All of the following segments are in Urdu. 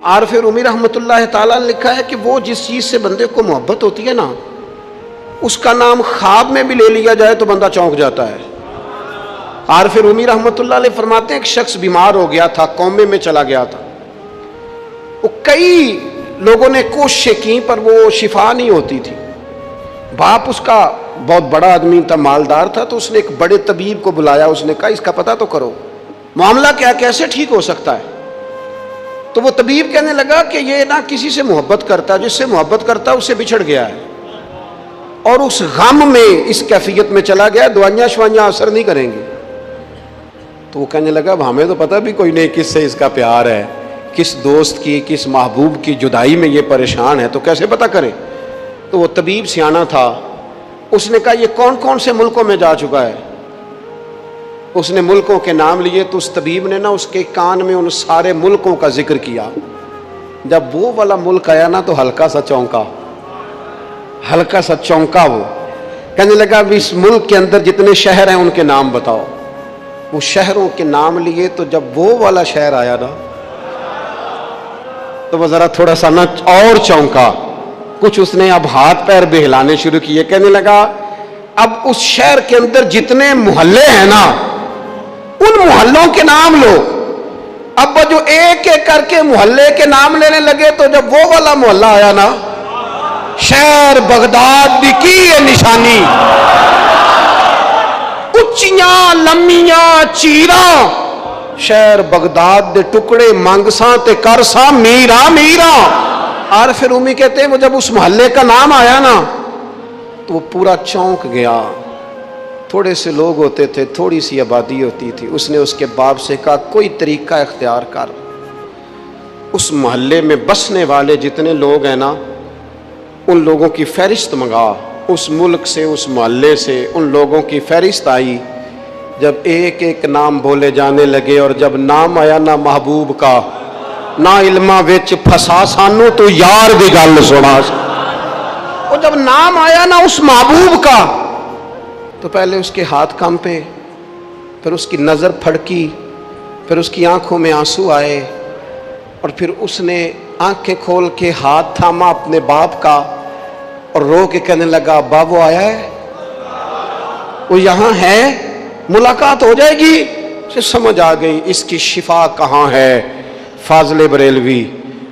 عارف رومی رحمۃ اللہ تعالیٰ نے لکھا ہے کہ وہ جس چیز سے بندے کو محبت ہوتی ہے نا، اس کا نام خواب میں بھی لے لیا جائے تو بندہ چونک جاتا ہے۔ عارف رومی رحمۃ اللہ علیہ فرماتے ہیں ایک شخص بیمار ہو گیا تھا، کومے میں چلا گیا تھا، وہ کئی لوگوں نے کوششیں کی پر وہ شفا نہیں ہوتی تھی۔ باپ اس کا بہت بڑا آدمی تھا، مالدار تھا، تو اس نے ایک بڑے طبیب کو بلایا، اس نے کہا اس کا پتہ تو کرو معاملہ کیا، کیسے ٹھیک ہو سکتا ہے۔ تو وہ طبیب کہنے لگا کہ یہ نہ کسی سے محبت کرتا ہے، جس سے محبت کرتا ہے اس سے بچھڑ گیا ہے، اور اس غم میں اس کیفیت میں چلا گیا، دوائیاں شوائیاں اثر نہیں کریں گی۔ تو وہ کہنے لگا اب ہمیں تو پتہ بھی کوئی نہیں کس سے اس کا پیار ہے، کس دوست کی کس محبوب کی جدائی میں یہ پریشان ہے، تو کیسے پتہ کریں۔ تو وہ طبیب سیانا تھا، اس نے کہا یہ کون کون سے ملکوں میں جا چکا ہے۔ اس نے ملکوں کے نام لیے تو اس طبیب نے نا اس کے کان میں ان سارے ملکوں کا ذکر کیا۔ جب وہ والا ملک آیا نا تو ہلکا سا چونکا، وہ کہنے لگا اب اس ملک کے اندر جتنے شہر ہیں ان کے نام بتاؤ۔ وہ شہروں کے نام لیے تو جب وہ والا شہر آیا نا تو وہ ذرا تھوڑا سا نا اور چونکا، کچھ اس نے اب ہاتھ پیر بھی ہلانے شروع کیے، کہنے لگا اب اس شہر کے اندر جتنے محلے ہیں نا ان محلوں کے نام لو۔ اب وہ جو ایک ایک کر کے محلے کے نام لینے لگے تو جب وہ والا محلہ آیا نا، شہر بغداد دی کی یہ نشانی، اچیاں لمیاں چیراں، شہر بغداد دے ٹکڑے منگساں تے کرساں میرا میرا۔ عارف رومی کہتے ہیں وہ جب اس محلے کا نام آیا نا تو وہ پورا چونک گیا۔ تھوڑے سے لوگ ہوتے تھے، تھوڑی سی آبادی ہوتی تھی، اس نے اس کے باپ سے کہا کوئی طریقہ اختیار کر، اس محلے میں بسنے والے جتنے لوگ ہیں نا ان لوگوں کی فہرست منگا۔ اس ملک سے اس محلے سے ان لوگوں کی فہرست آئی، جب ایک ایک نام بولے جانے لگے اور جب نام آیا نا محبوب کا، نہ علمہ وچ پھسا سانو تو یار دی گل سنا، اور جب نام آیا نا اس محبوب کا تو پہلے اس کے ہاتھ کانپے، پھر اس کی نظر پھڑکی، پھر اس کی آنکھوں میں آنسو آئے، اور پھر اس نے آنکھیں کھول کے ہاتھ تھاما اپنے باپ کا اور رو کے کہنے لگا بابو آیا ہے، وہ یہاں ہے، ملاقات ہو جائے گی۔ اسے سمجھ آ گئی اس کی شفا کہاں ہے۔ فاضل بریلوی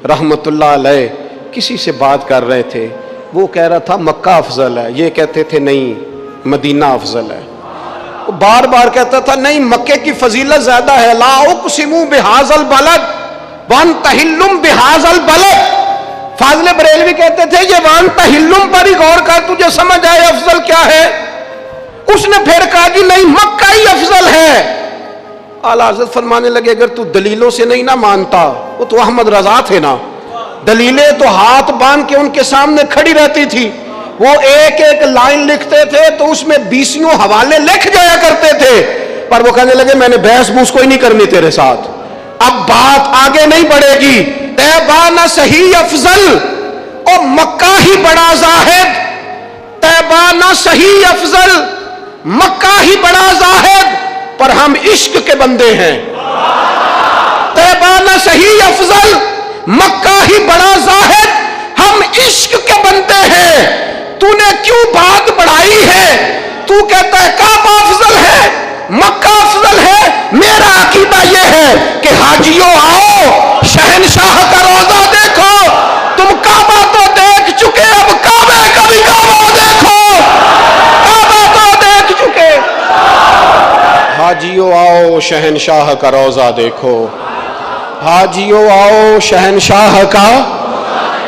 رحمت اللہ علیہ کسی سے بات کر رہے تھے، وہ کہہ رہا تھا مکہ افضل ہے، یہ کہتے تھے نہیں مدینہ افضل ہے۔ وہ بار بار کہتا تھا نہیں مکے کی فضیلت زیادہ ہے، لا اقسم بہذا البلد وانت حل بہذا البلد۔ فاضل بریلوی کہتے تھے یہ وانت حل پر ہی غور کر، تجھے سمجھ آئے افضل کیا ہے۔ اس نے پھر کہا کہ نہیں مکہ ہی افضل ہے۔ اعلیٰ حضرت فرمانے لگے اگر تو دلیلوں سے نہیں نہ مانتا، وہ تو احمد رضا تھے نا، دلیلیں تو ہاتھ باندھ کے ان کے سامنے کھڑی رہتی تھی، وہ ایک ایک لائن لکھتے تھے تو اس میں 20 حوالے لکھ جایا کرتے تھے، پر وہ کہنے لگے میں نے بحث بوس کوئی نہیں کرنی تیرے ساتھ، اب بات آگے نہیں بڑھے گی، طیبہ نہ صحیح افضل اور مکہ ہی بڑا زاہد، طیبہ نہ صحیح افضل مکہ ہی بڑا زاہد، پر ہم عشق کے بندے ہیں۔ طیبہ نہ صحیح افضل مکہ ہی بڑا زاہد، ہم عشق کے بندے ہیں۔ تو نے کیوں بات بڑھائی ہے؟ تو کہتا ہے کعبہ افضل ہے، مکہ افضل ہے، میرا عقیدہ یہ ہے کہ حاجیوں آؤ شہنشاہ کا روضہ دیکھو، تم کعبہ تو دیکھ چکے، اب کعبے کا بھی کعبہ دیکھو، کعبہ تو دیکھ چکے، حاجیوں آؤ شہنشاہ کا روضہ دیکھو، حاجیوں آؤ شہنشاہ کا۔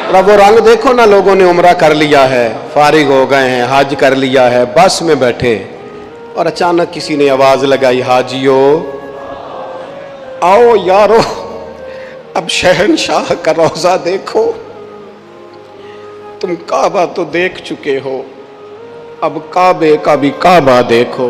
اب وہ رنگ دیکھو نا، لوگوں نے عمرہ کر لیا ہے، فارغ ہو گئے ہیں، حج کر لیا ہے، بس میں بیٹھے اور اچانک کسی نے آواز لگائی حاجیوں آؤ یارو اب شہنشاہ کا روضہ دیکھو، تم کعبہ تو دیکھ چکے ہو، اب کعبے کا بھی کعبہ دیکھو۔